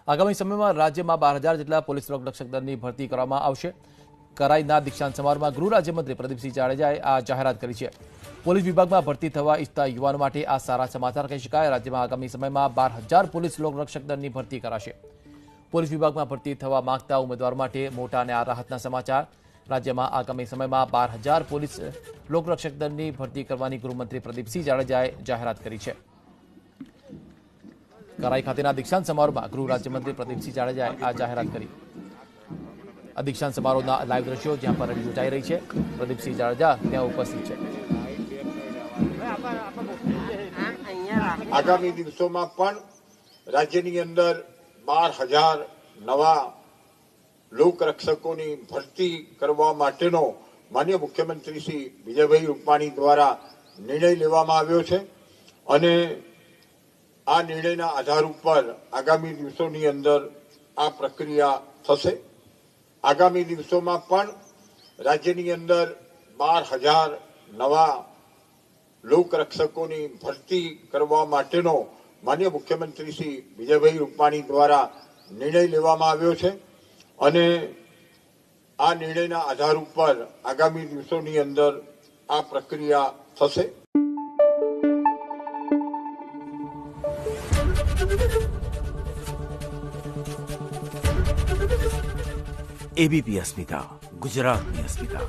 આગામી સમયમાં રાજ્યમાં 12,000 જેટલા પોલીસ લોકરક્ષક દળની ભરતી કરવામાં આવશે। કરાઈના દીક્ષાંત સમારોહમાં ગૃહ રાજ્યમંત્રી પ્રદીપસિંહ જાડેજાએ આ જાહેરાત કરી છે। પોલીસ વિભાગમાં ભરતી થવા ઈચ્છતા યુવાનો માટે આ સારા સમાચાર કહી શકાય। રાજ્યમાં આગામી સમયમાં 12,000 પોલીસ લોકરક્ષક દળની ભરતી કરાશે। પોલીસ વિભાગમાં ભરતી થવા માંગતા ઉમેદવારો માટે મોટા અને આ રાહતના સમાચાર। રાજ્યમાં આગામી સમયમાં 12,000 પોલીસ લોકરક્ષક દળની ભરતી કરવાની ગૃહમંત્રી પ્રદીપસિંહ જાડેજાએ જાહેરાત કરી છે। કરાઈ ખાતેના દીક્ષાંત સમારોહમાં ગૃહ રાજ્યમંત્રી પ્રદીપસિંહ જાડેજાએ આ જાહેરાત કરી। આ દીક્ષાંત સમારોહના લાઈવ દ્રશ્યો જ્યાં પરેડ યોજાઈ રહી છે, પ્રદીપસિંહ જાડેજા ત્યાં ઉપસ્થિત છે। આગામી દિવસોમાં પણ રાજ્યની અંદર 12,000 નવા લોકરક્ષકોની ભરતી કરવા માટેનો માનનીય મુખ્યમંત્રી શ્રી વિજયભાઈ રૂપાણી દ્વારા નિર્ણય લેવામાં આવ્યો છે અને આ નિર્ણયના આધાર ઉપર આગામી દિવસોની અંદર આ પ્રક્રિયા થશે। આગામી દિવસોમાં પણ રાજ્યની અંદર 12,000 નવા લોકરક્ષકોની ભરતી કરવા માટેનો માનનીય મુખ્યમંત્રી શ્રી વિજયભાઈ રૂપાણી દ્વારા નિર્ણય લેવામાં આવ્યો છે અને આ નિર્ણયના આધાર ઉપર આગામી દિવસોની અંદર આ પ્રક્રિયા થશે। एबीपी अस्मिता, गुजरातनी अस्मिता।